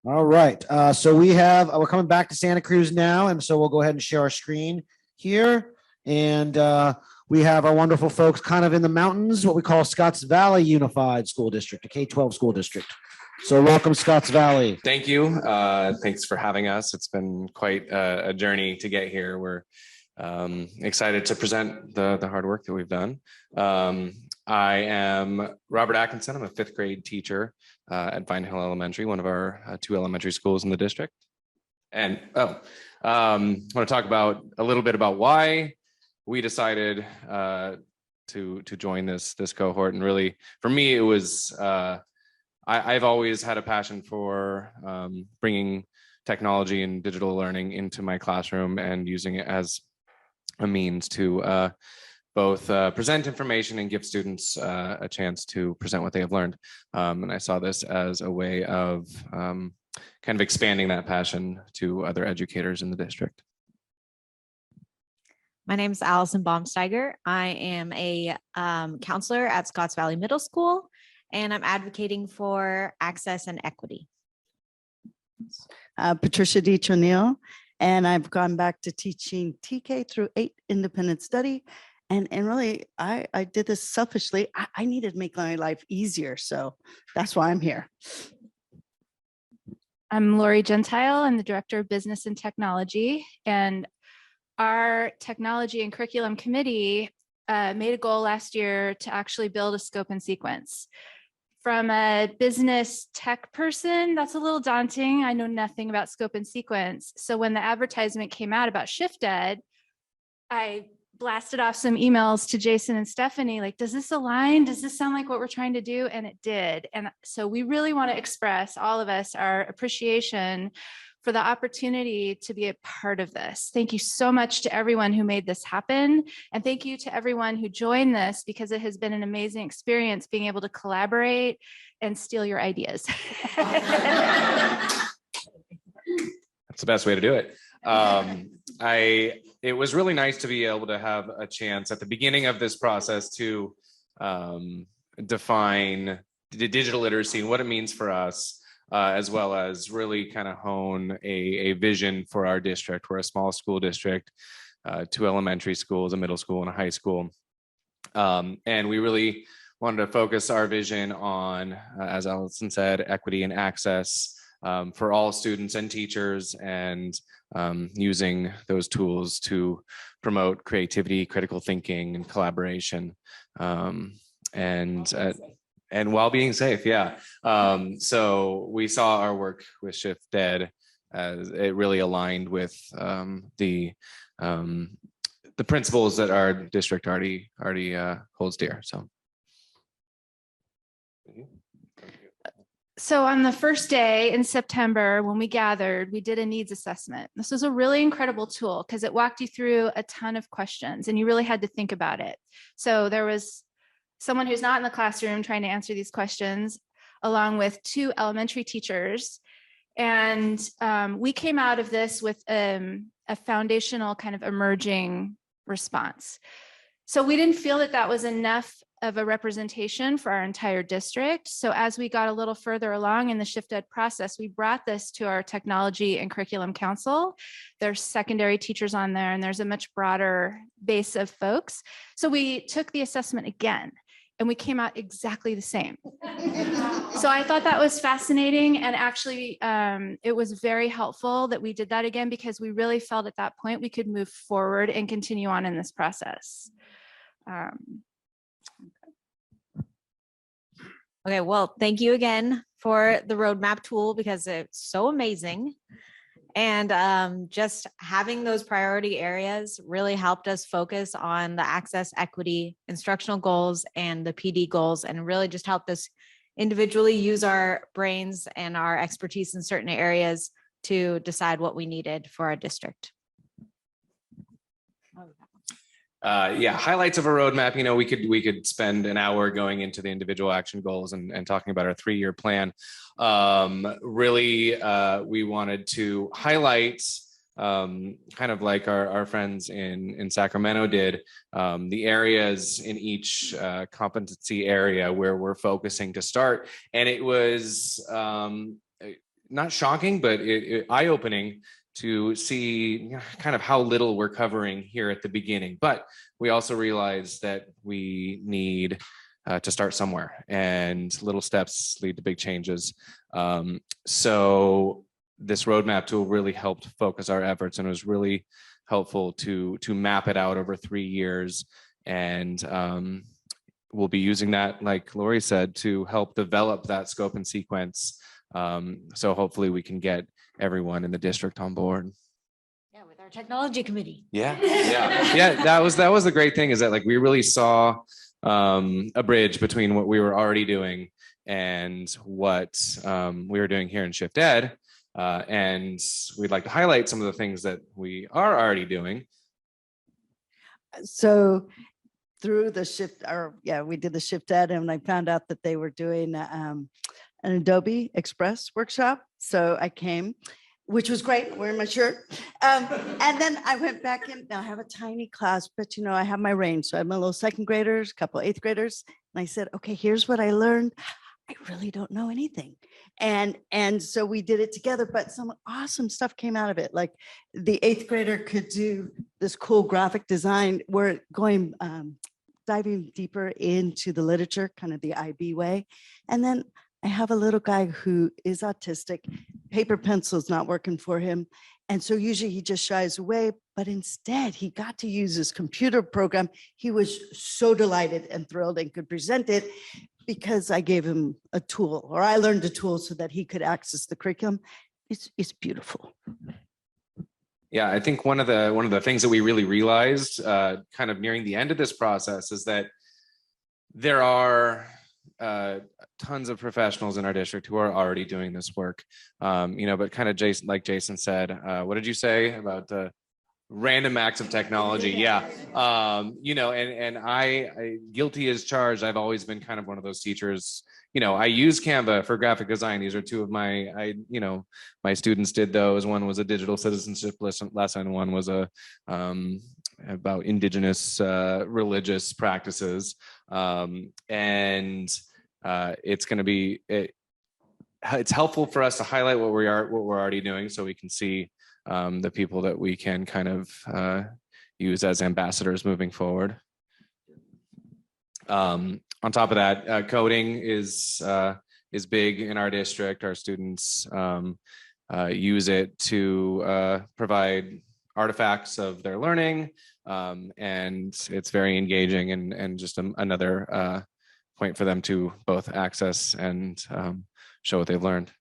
All right. So we're coming back to Santa Cruz now. And so we'll go ahead and share our screen here. And we have our wonderful folks kind of in the mountains, what we call Scotts Valley Unified School District, a K-12 school district. So welcome, Scotts Valley. Thank you. Thanks for having us. It's been quite a journey to get here. We're excited to present the hard work that we've done. I am Robert Atkinson. I'm a fifth grade teacher at Vine Hill Elementary, one of our two elementary schools in the district. And I want to talk about a little bit about why we decided to join this cohort. And really, for me, it was I've always had a passion for bringing technology and digital learning into my classroom and using it as a means to both present information and give students a chance to present what they have learned. And I saw this as a way of kind of expanding that passion to other educators in the district. My name is Allison Baumsteiger. I am a counselor at Scotts Valley Middle School, and I'm advocating for access and equity. Patricia Deach O'Neill, and I've gone back to teaching TK through 8 independent study. And really, I did this selfishly. I needed to make my life easier. So that's why I'm here. I'm Lori Gentile. I'm the Director of Business and Technology. And our Technology and Curriculum Committee made a goal last year to actually build a scope and sequence. From a business tech person, that's a little daunting. I know nothing about scope and sequence. So when the advertisement came out about ShiftED, I blasted off some emails to Jason and Stephanie, like, does this align? Does this sound like what we're trying to do? And it did. And so we really want to express, all of us, our appreciation for the opportunity to be a part of this. Thank you so much to everyone who made this happen. And thank you to everyone who joined this, because it has been an amazing experience being able to collaborate and steal your ideas. That's the best way to do it. It was really nice to be able to have a chance at the beginning of this process to define the digital literacy and what it means for us, as well as really kind of hone a vision for our district. We're a small school district, 2 elementary schools, a middle school and a high school. And we really wanted to focus our vision on, as Allison said, equity and access for all students and teachers, and using those tools to promote creativity, critical thinking, and collaboration, and while being safe. Yeah. So we saw our work with ShiftED as it really aligned with the principles that our district already holds dear. So on the first day in September, when we gathered, we did a needs assessment. This was a really incredible tool because it walked you through a ton of questions and you really had to think about it. So there was someone who's not in the classroom trying to answer these questions, along with 2 elementary teachers. And we came out of this with a foundational kind of emerging response. So we didn't feel that that was enough of a representation for our entire district. So as we got a little further along in the ShiftED process, we brought this to our Technology and Curriculum Council. There's secondary teachers on there, and there's a much broader base of folks. So we took the assessment again, and we came out exactly the same. So I thought that was fascinating. And actually, it was very helpful that we did that again, because we really felt at that point we could move forward and continue on in this process. Okay, well, thank you again for the roadmap tool, because it's so amazing. And just having those priority areas really helped us focus on the access, equity, instructional goals, and the PD goals, and really just helped us individually use our brains and our expertise in certain areas to decide what we needed for our district. Yeah, highlights of a roadmap. You know, we could spend an hour going into the individual action goals and talking about our 3-year plan. Really, we wanted to highlight, kind of like our friends in Sacramento did, the areas in each competency area where we're focusing to start. And it was not shocking, but eye-opening to see kind of how little we're covering here at the beginning. But we also realize that we need to start somewhere, and little steps lead to big changes. So this roadmap tool really helped focus our efforts, and it was really helpful to map it out over 3 years. And we'll be using that, like Lori said, to help develop that scope and sequence. So hopefully we can get everyone in the district on board. Yeah, with our technology committee. Yeah. That was the great thing, is that like we really saw a bridge between what we were already doing and what we were doing here in ShiftED. And we'd like to highlight some of the things that we are already doing. So through the we did the ShiftED, and I found out that they were doing an Adobe Express workshop. So I came, which was great, wearing my shirt. And then I went back in. Now I have a tiny class, but I have my range. So I have my little second graders, a couple 8th graders. And I said, okay, here's what I learned. I really don't know anything. And so we did it together, but some awesome stuff came out of it. Like the 8th grader could do this cool graphic design. We're going, diving deeper into the literature, kind of the IB way. And then I have a little guy who is autistic. Paper pencil's not working for him. And so usually he just shies away, but instead he got to use his computer program. He was so delighted and thrilled and could present it because I gave him a tool, or I learned a tool so that he could access the curriculum. It's beautiful. Yeah, I think one of the things that we really realized kind of nearing the end of this process is that there are tons of professionals in our district who are already doing this work. But kind of Jason said, what did you say about the random acts of technology? Yeah. And I guilty as charged. I've always been kind of one of those teachers. I use Canva for graphic design. These are two of my students did those. One was a digital citizenship lesson. One was about indigenous religious practices. It's going to be, it's helpful for us to highlight what we're already doing, so we can see the people that we can kind of use as ambassadors moving forward. On top of that, coding is big in our district. Our students use it to provide artifacts of their learning, and it's very engaging and just another point for them to both access and show what they've learned.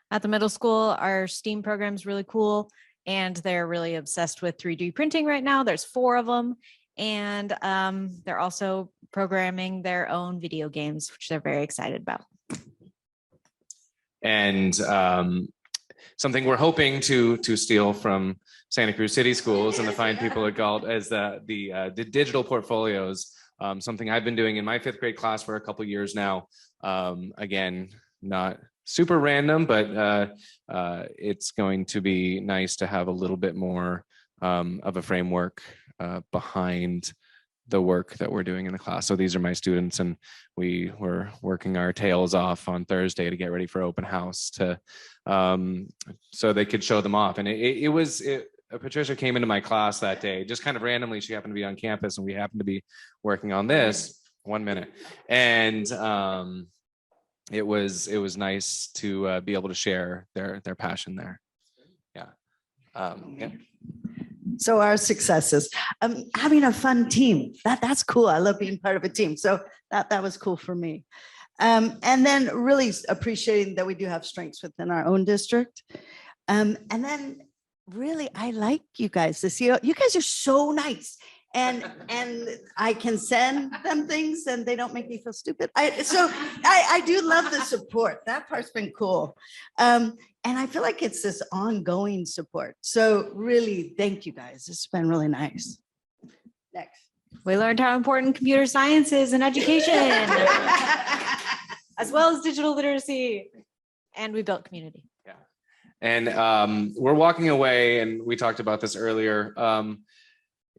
At the middle school, our STEAM program is really cool, and they're really obsessed with 3D printing right now. There's 4 of them, and they're also programming their own video games, which they're very excited about. And something we're hoping to steal from Santa Cruz City Schools and the fine people at Galt is the digital portfolios. Something I've been doing in my 5th grade class for a couple years now. Again, not super random, but it's going to be nice to have a little bit more of a framework behind the work that we're doing in the class. So these are my students, and we were working our tails off on Thursday to get ready for open house so they could show them off. And Patricia came into my class that day, just kind of randomly. She happened to be on campus, and we happened to be working on this. 1 minute. And it was nice to be able to share their passion there. Yeah. Yeah. So our successes, having a fun team, that's cool. I love being part of a team. So that was cool for me. And then really appreciating that we do have strengths within our own district. And then really, I like you guys. You guys are so nice. And I can send them things and they don't make me feel stupid. I do love the support. That part's been cool. And I feel like it's this ongoing support. So really, thank you guys. It's been really nice. Next. We learned how important computer science is in education, as well as digital literacy. And we built community. Yeah. And we're walking away, and we talked about this earlier.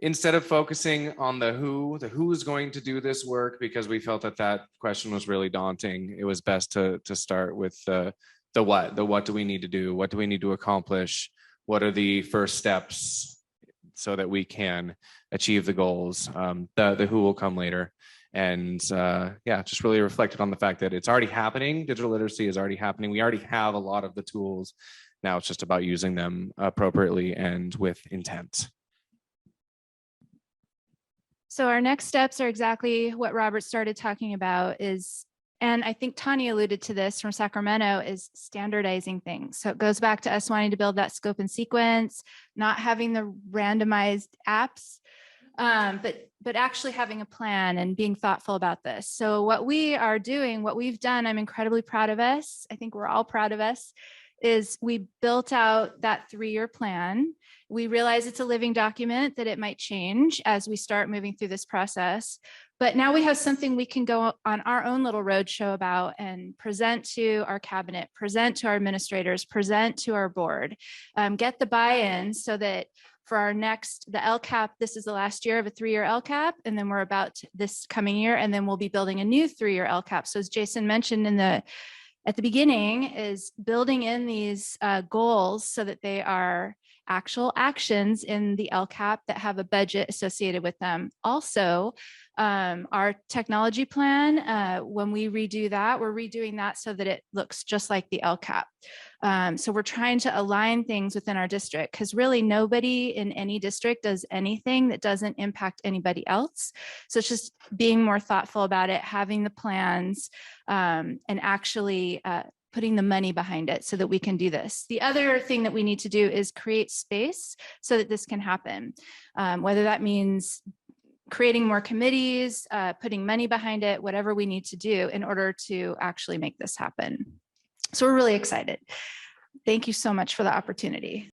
Instead of focusing on the who is going to do this work, because we felt that question was really daunting, it was best to start with the what do we need to do? What do we need to accomplish? What are the first steps so that we can achieve the goals? The who will come later. And yeah, just really reflected on the fact that it's already happening. Digital literacy is already happening. We already have a lot of the tools. Now it's just about using them appropriately and with intent. So our next steps are exactly what Robert started talking about is, and I think Tanya alluded to this from Sacramento, is standardizing things. So it goes back to us wanting to build that scope and sequence, not having the randomized apps, but actually having a plan and being thoughtful about this. So what we are doing, what we've done, I'm incredibly proud of us. I think we're all proud of us, is we built out that 3-year plan. We realize it's a living document, that it might change as we start moving through this process. But now we have something we can go on our own little roadshow about and present to our cabinet, present to our administrators, present to our board, get the buy-in so that for our next, the LCAP, this is the last year of a 3-year LCAP, and then we're about this coming year, and then we'll be building a new 3-year LCAP. So as Jason mentioned at the beginning, is building in these goals so that they are actual actions in the LCAP that have a budget associated with them. Also, our technology plan, when we redo that, we're redoing that so that it looks just like the LCAP. So we're trying to align things within our district, because really nobody in any district does anything that doesn't impact anybody else. So it's just being more thoughtful about it, having the plans, and actually putting the money behind it so that we can do this. The other thing that we need to do is create space so that this can happen, whether that means creating more committees, putting money behind it, whatever we need to do in order to actually make this happen. So we're really excited. Thank you so much for the opportunity.